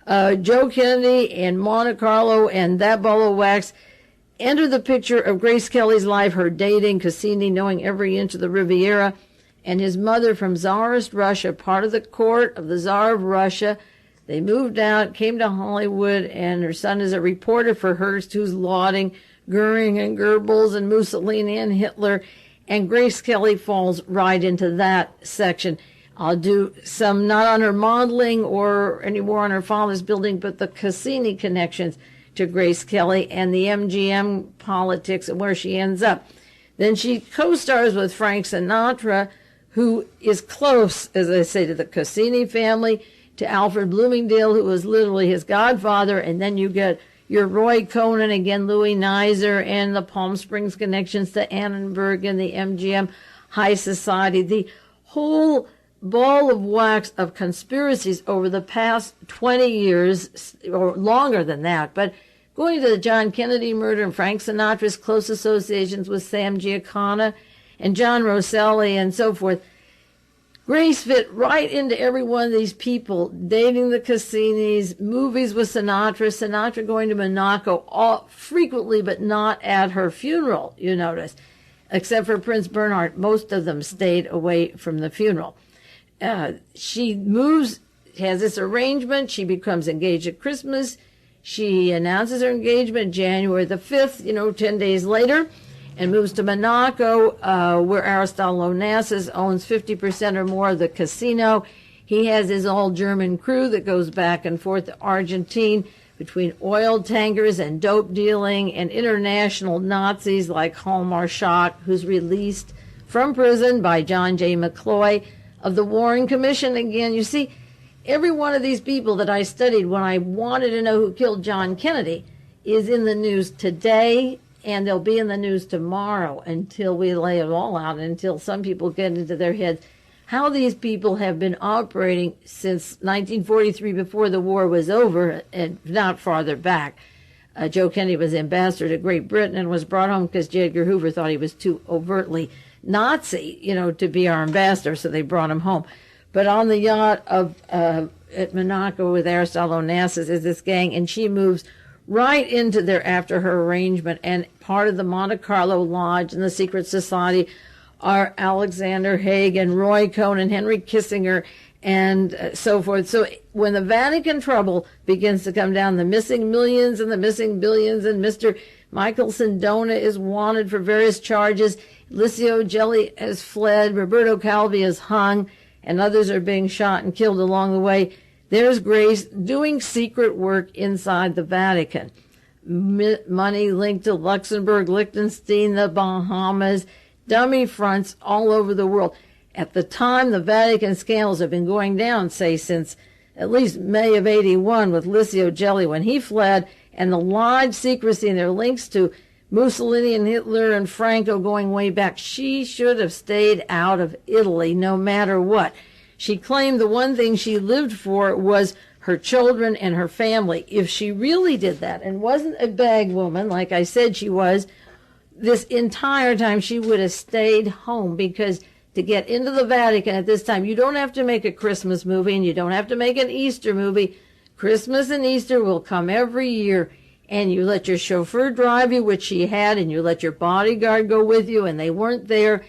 Joe Kennedy and Montecarlo and that ball of wax enter the picture of Grace Kelly's life, her dating Cassini, knowing every inch of the Riviera. and his mother from Tsarist Russia, part of the court of the Tsar of Russia. They moved out, came to Hollywood, and her son is a reporter for Hearst who's lauding Goering and Goebbels and Mussolini and Hitler, and Grace Kelly falls right into that section. I'll do some, not on her modeling or any more on her father's building, but the Cassini connections to Grace Kelly and the MGM politics and where she ends up. Then she co-stars with Frank Sinatra, who is close, as I say, to the Cassini family, to Alfred Bloomingdale, who was literally his godfather, and then you get your Roy Cohn, again, Louis Nizer, and the Palm Springs connections to Annenberg and the MGM High Society. The whole ball of wax of conspiracies over the past 20 years, or longer than that, but going to the John Kennedy murder and Frank Sinatra's close associations with Sam Giancana and John Rosselli and so forth, Grace fit right into every one of these people, dating the Cassinis, movies with Sinatra, Sinatra going to Monaco all frequently, but not at her funeral, you notice, except for Prince Bernhard. Most of them stayed away from the funeral. She moves, has this arrangement. She becomes engaged at Christmas. She announces her engagement January the 5th, 10 days later, and moves to Monaco, where Aristotle Onassis owns 50% or more of the casino. He has his all-German crew that goes back and forth to Argentine between oil tankers and dope dealing and international Nazis like Hallmarschak, who's released from prison by John J. McCloy of the Warren Commission. Again, you see, every one of these people that I studied when I wanted to know who killed John Kennedy is in the news today, and they'll be in the news tomorrow until we lay it all out, until some people get into their heads how these people have been operating since 1943, before the war was over, and not farther back. Joe Kennedy was ambassador to Great Britain and was brought home because J. Edgar Hoover thought he was too overtly Nazi, to be our ambassador, so they brought him home. But on the yacht at Monaco with Aristotle Onassis is this gang, and she moves right into there after her arrangement, and part of the Montecarlo Lodge and the secret society are Alexander Haig and Roy Cohn and Henry Kissinger and so forth. So when the Vatican trouble begins to come down, the missing millions and the missing billions, and Mr. Michael Sindona is wanted for various charges, Licio Gelli has fled, Roberto Calvi is hung, and others are being shot and killed along the way, there's Grace doing secret work inside the Vatican. Money linked to Luxembourg, Liechtenstein, the Bahamas, dummy fronts all over the world. At the time, the Vatican scandals have been going down, say, since at least May of 81 with Licio Gelli when he fled, and the lodge secrecy and their links to Mussolini and Hitler and Franco going way back. She should have stayed out of Italy no matter what. She claimed the one thing she lived for was her children and her family. If she really did that and wasn't a bag woman, like I said she was, this entire time she would have stayed home, because to get into the Vatican at this time, you don't have to make a Christmas movie and you don't have to make an Easter movie. Christmas and Easter will come every year, and you let your chauffeur drive you, which she had, and you let your bodyguard go with you, and they weren't there.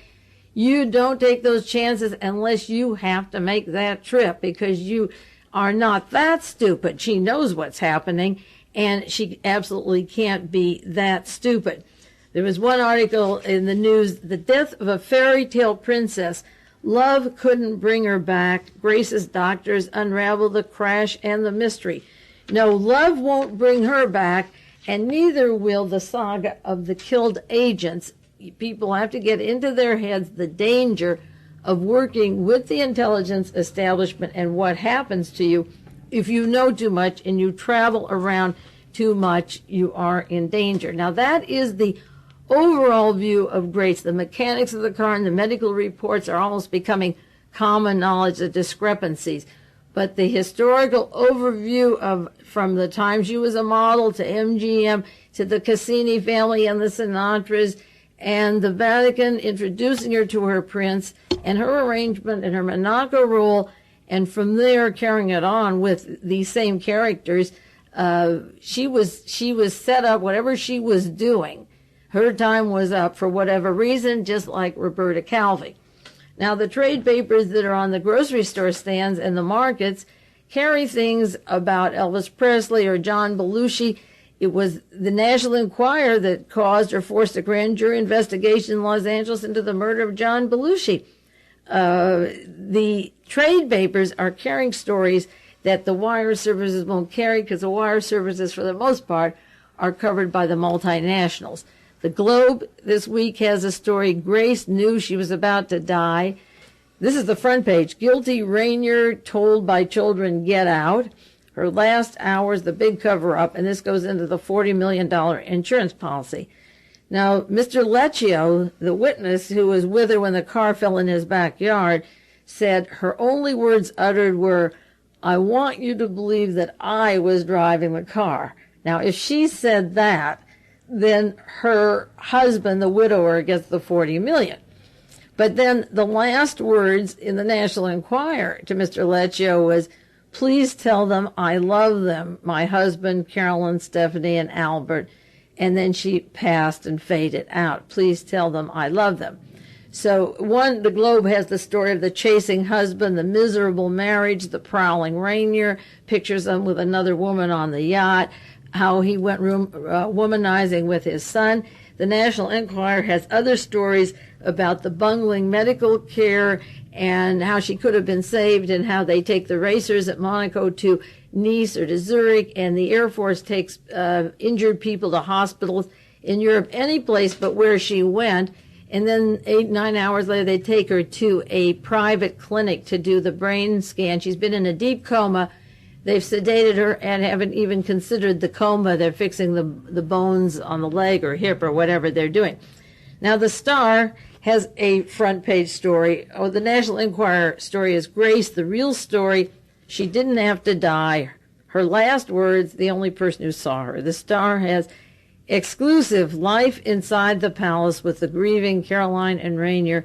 You don't take those chances unless you have to make that trip, because you are not that stupid. She knows what's happening, and she absolutely can't be that stupid. There was one article in the news, the death of a fairy tale princess. Love couldn't bring her back. Grace's doctors unravel the crash and the mystery. No, love won't bring her back, and neither will the saga of the killed agents. People have to get into their heads the danger of working with the intelligence establishment and what happens to you if you know too much and you travel around too much. You are in danger. Now, that is the overall view of Grace. The mechanics of the car and the medical reports are almost becoming common knowledge, the discrepancies. But the historical overview of from the time she was a model to MGM to the Cassini family and the Sinatras and the Vatican introducing her to her prince and her arrangement and her Monaco role, and from there carrying it on with these same characters, she was set up, whatever she was doing. Her time was up for whatever reason, just like Roberta Calvi. Now, the trade papers that are on the grocery store stands and the markets carry things about Elvis Presley or John Belushi. It was the National Enquirer that caused or forced a grand jury investigation in Los Angeles into the murder of John Belushi. The trade papers are carrying stories that the wire services won't carry because the wire services, for the most part, are covered by the multinationals. The Globe this week has a story, Grace knew she was about to die. This is the front page. Guilty Rainier told by children get out. Her last hours, the big cover-up, and this goes into the $40 million insurance policy. Now, Mr. Lecchio, the witness who was with her when the car fell in his backyard, said her only words uttered were, "I want you to believe that I was driving the car." Now, if she said that, then her husband, the widower, gets the $40 million. But then the last words in the National Enquirer to Mr. Lecchio was, "Please tell them I love them, my husband, Carolyn, Stephanie, and Albert." And then she passed and faded out. "Please tell them I love them." So the Globe has the story of the chasing husband, the miserable marriage, the prowling Rainier, pictures him with another woman on the yacht, how he went womanizing with his son. The National Enquirer has other stories about the bungling medical care and how she could have been saved, and how they take the racers at Monaco to Nice or to Zurich, and the Air Force takes injured people to hospitals in Europe, any place but where she went. And then 8-9 hours later, they take her to a private clinic to do the brain scan. She's been in a deep coma. They've sedated her and haven't even considered the coma. They're fixing the bones on the leg or hip or whatever they're doing. Now, the Star has a front page story. Oh, the National Enquirer story is Grace, the real story. She didn't have to die. Her last words, the only person who saw her. The Star has exclusive life inside the palace with the grieving Caroline and Rainier.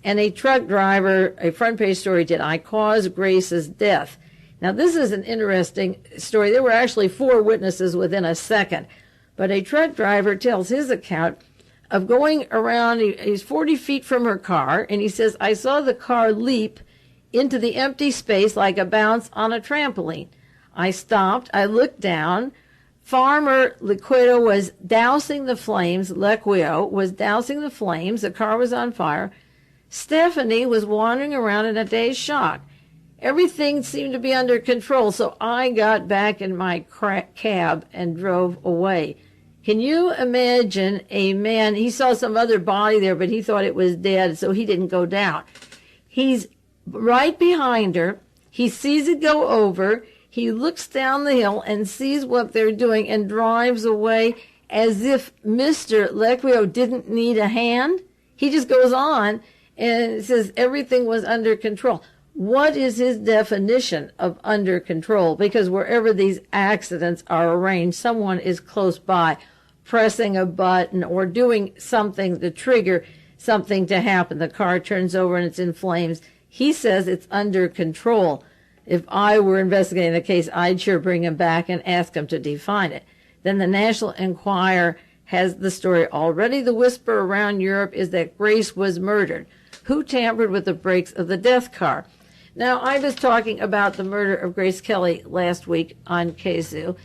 And a truck driver, a front page story, did I cause Grace's death? Now, this is an interesting story. There were actually 4 witnesses within a second. But a truck driver tells his account of going around. He's 40 feet from her car, and he says, "I saw the car leap into the empty space like a bounce on a trampoline. I stopped. I looked down. Farmer Lequio was dousing the flames. The car was on fire. Stephanie was wandering around in a dazed shock. Everything seemed to be under control, so I got back in my cab and drove away." Can you imagine a man? He saw some other body there, but he thought it was dead, so he didn't go down. He's right behind her. He sees it go over. He looks down the hill and sees what they're doing and drives away as if Mr. Lequio didn't need a hand. He just goes on and says everything was under control. What is his definition of under control? Because wherever these accidents are arranged, someone is close by, pressing a button or doing something to trigger something to happen. The car turns over and it's in flames. He says it's under control. If I were investigating the case, I'd sure bring him back and ask him to define it. Then the National Enquirer has the story already. The whisper around Europe is that Grace was murdered. Who tampered with the brakes of the death car? Now, I was talking about the murder of Grace Kelly last week on KZOO,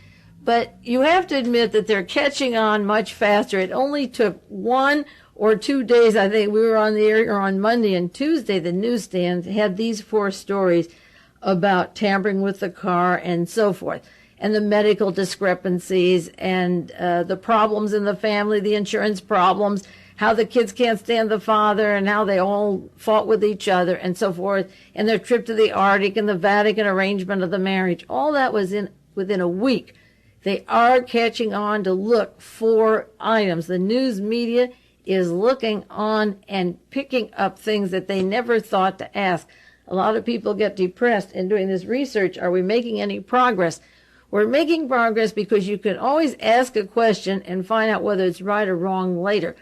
but you have to admit that they're catching on much faster. It only took 1 or 2 days. I think we were on the air on Monday and Tuesday. The newsstands had these 4 stories about tampering with the car and so forth, and the medical discrepancies and the problems in the family, the insurance problems, how the kids can't stand the father and how they all fought with each other and so forth, and their trip to the Arctic and the Vatican arrangement of the marriage. All that was within a week. They are catching on to look for items. The news media is looking on and picking up things that they never thought to ask. A lot of people get depressed in doing this research. Are we making any progress? We're making progress because you can always ask a question and find out whether it's right or wrong later.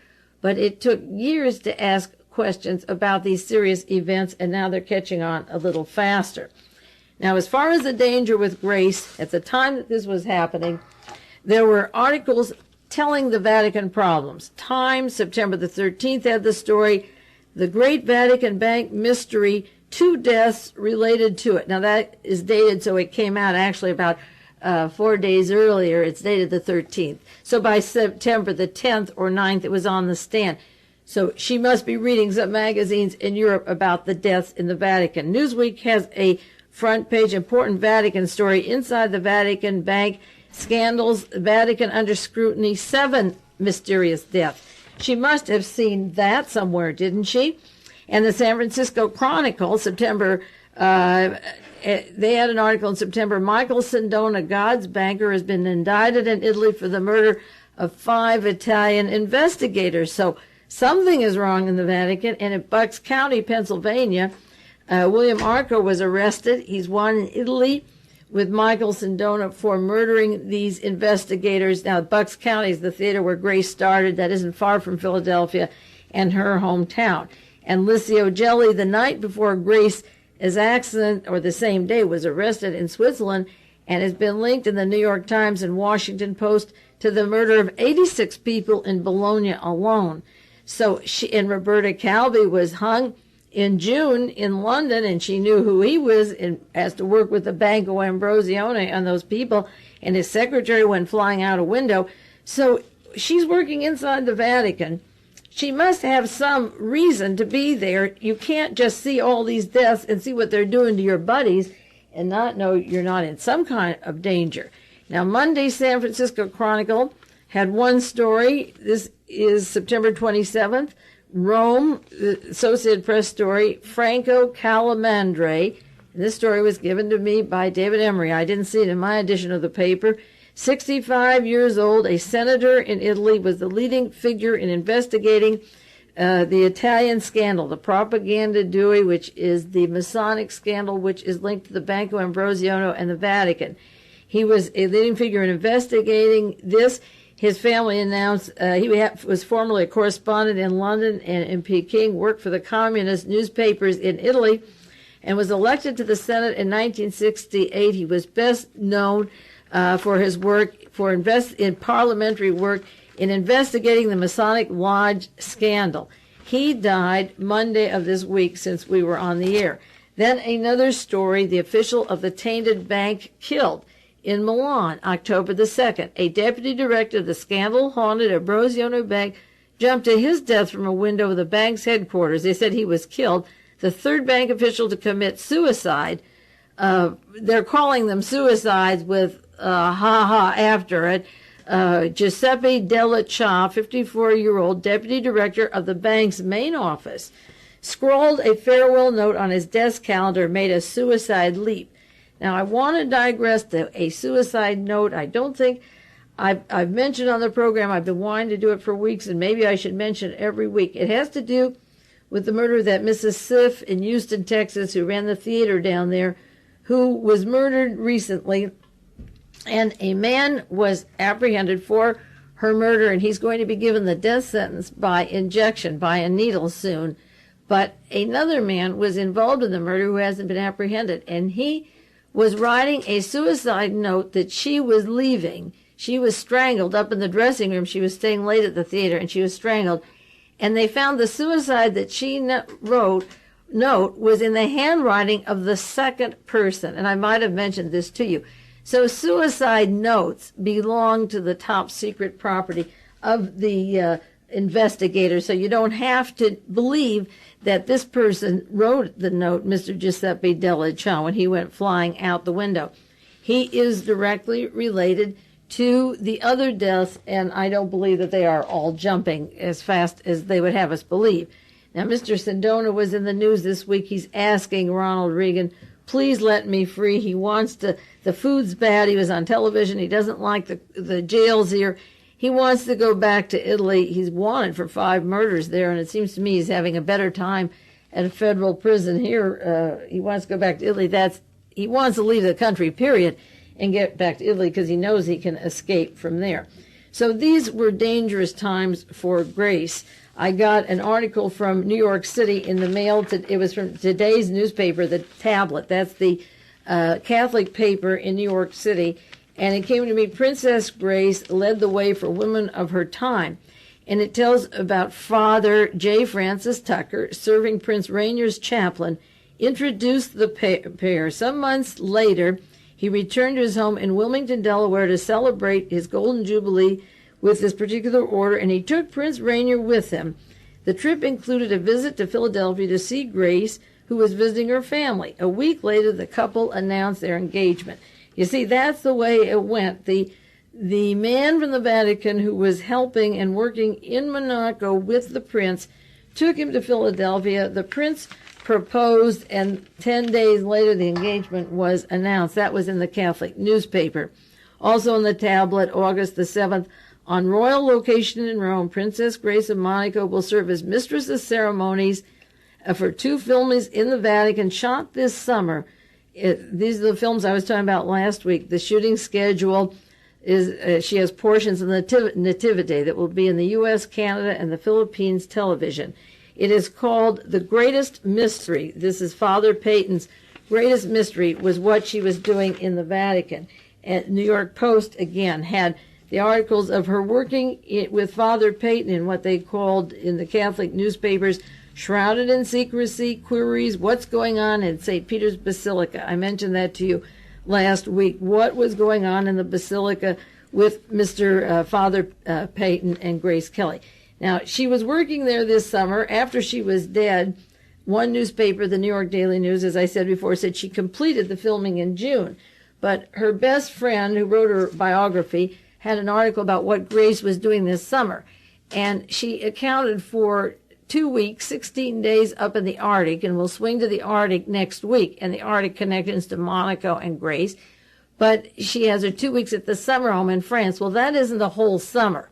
But it took years to ask questions about these serious events, and now they're catching on a little faster. Now, as far as the danger with Grace, at the time that this was happening, there were articles telling the Vatican problems. Time, September the 13th, had the story The Great Vatican Bank Mystery, 2 deaths related to it. Now, that is dated, so it came out actually about 4 days earlier. It's dated the 13th. So by September the 10th or 9th, it was on the stand. So she must be reading some magazines in Europe about the deaths in the Vatican. Newsweek has a front page important Vatican story. Inside the Vatican Bank scandals, Vatican under scrutiny, 7 mysterious deaths. She must have seen that somewhere, didn't she? And the San Francisco Chronicle, September, they had an article in September, Michael Sindona, God's banker, has been indicted in Italy for the murder of 5 Italian investigators. So something is wrong in the Vatican. And in Bucks County, Pennsylvania, William Arco was arrested. He's won in Italy with Michael Sindona for murdering these investigators. Now, Bucks County is the theater where Grace started. That isn't far from Philadelphia and her hometown. And Licio Gelli, the night before Grace's accident, or the same day, was arrested in Switzerland and has been linked in the New York Times and Washington Post to the murder of 86 people in Bologna alone. So and Roberta Calvi was hung in June in London, and she knew who he was and has to work with the Banco Ambrosione on those people, and his secretary went flying out a window. So she's working inside the Vatican. She must have some reason to be there. You can't just see all these deaths and see what they're doing to your buddies and not know you're not in some kind of danger. Now, Monday, San Francisco Chronicle had one story. This is September 27th. Rome, the Associated Press story, Franco Calamandre. This story was given to me by David Emery. I didn't see it in my edition of the paper. 65 years old, a senator in Italy, was the leading figure in investigating the Italian scandal, the Propaganda Due, which is the Masonic scandal, which is linked to the Banco Ambrosiano and the Vatican. He was a leading figure in investigating this. His family announced he was formerly a correspondent in London and in Peking, worked for the communist newspapers in Italy, and was elected to the Senate in 1968. He was best known for his work in parliamentary work in investigating the Masonic Lodge scandal. He died Monday of this week since we were on the air. Then another story, the official of the tainted bank killed in Milan, October the 2nd. A deputy director of the scandal-haunted Ambrosiano Bank jumped to his death from a window of the bank's headquarters. They said he was killed. The third bank official to commit suicide. They're calling them suicides with ha-ha after it. Giuseppe Delle, 54-year-old deputy director of the bank's main office, scrawled a farewell note on his desk calendar, made a suicide leap. Now, I want to digress to a suicide note. I don't think I've mentioned on the program. I've been wanting to do it for weeks, and maybe I should mention it every week. It has to do with the murder of that Mrs. Siff in Houston, Texas, who ran the theater down there, who was murdered recently. And a man was apprehended for her murder, and he's going to be given the death sentence by injection, by a needle soon. But another man was involved in the murder who hasn't been apprehended, and he was writing a suicide note that she was leaving. She was strangled up in the dressing room. She was staying late at the theater, and she was strangled. And they found the suicide that she note was in the handwriting of the second person. And I might have mentioned this to you. So suicide notes belong to the top secret property of the investigator. So you don't have to believe that this person wrote the note, Mr. Giuseppe Delle, when he went flying out the window. He is directly related to the other deaths, and I don't believe that they are all jumping as fast as they would have us believe. Now, Mr. Sindona was in the news this week. He's asking Ronald Reagan, please let me free. He wants to, the food's bad. He was on television. He doesn't like the jails here. He wants to go back to Italy. He's wanted for 5 murders there, and it seems to me he's having a better time at a federal prison here. He wants to go back to Italy. He wants to leave the country, period, and get back to Italy because he knows he can escape from there. So these were dangerous times for Grace. I got an article from New York City in the mail. It was from today's newspaper, the Tablet. That's the Catholic paper in New York City. And it came to me, Princess Grace led the way for women of her time. And it tells about Father J. Francis Tucker, serving Prince Rainier's chaplain, introduced the pair. Some months later, he returned to his home in Wilmington, Delaware, to celebrate his Golden Jubilee with this particular order, and he took Prince Rainier with him. The trip included a visit to Philadelphia to see Grace, who was visiting her family. A week later, the couple announced their engagement. You see, that's the way it went. The man from the Vatican who was helping and working in Monaco with the prince took him to Philadelphia. The prince proposed, and 10 days later the engagement was announced. That was in the Catholic newspaper. Also in the tablet, August the 7th, on royal location in Rome, Princess Grace of Monaco will serve as mistress of ceremonies for 2 films in the Vatican shot this summer. These are the films I was talking about last week. The shooting schedule is, she has portions of the Nativity that will be in the U.S., Canada, and the Philippines television. It is called The Greatest Mystery. This is Father Peyton's greatest mystery, was what she was doing in the Vatican. And New York Post, again, had the articles of her working with Father Peyton in what they called in the Catholic newspapers, shrouded in secrecy, queries, what's going on in St. Peter's Basilica. I mentioned that to you last week. What was going on in the Basilica with Mr. Father Peyton and Grace Kelly. Now, she was working there this summer after she was dead. One newspaper, the New York Daily News, as I said before, said she completed the filming in June. But her best friend, who wrote her biography, had an article about what Grace was doing this summer. And she accounted for 2 weeks, 16 days up in the Arctic, and will swing to the Arctic next week, and the Arctic connections to Monaco and Grace. But she has her 2 weeks at the summer home in France. Well, that isn't the whole summer.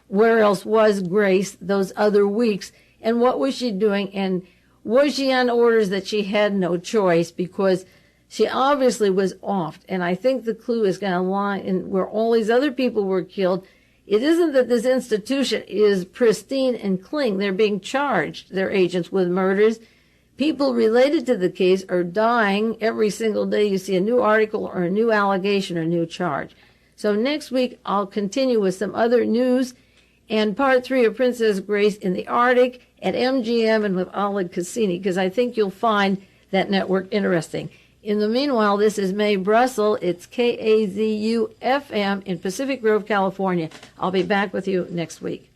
Where else was Grace those other weeks? And what was she doing? And was she on orders that she had no choice? Because she obviously was off. And I think the clue is going to lie in where all these other people were killed. It isn't that this institution is pristine and clean. They're being charged, their agents, with murders. People related to the case are dying every single day. You see a new article or a new allegation or a new charge. So next week, I'll continue with some other news and part 3 of Princess Grace in the Arctic at MGM and with Oleg Cassini, because I think you'll find that network interesting. In the meanwhile, this is Mae Brussell. It's KAZU-FM in Pacific Grove, California. I'll be back with you next week.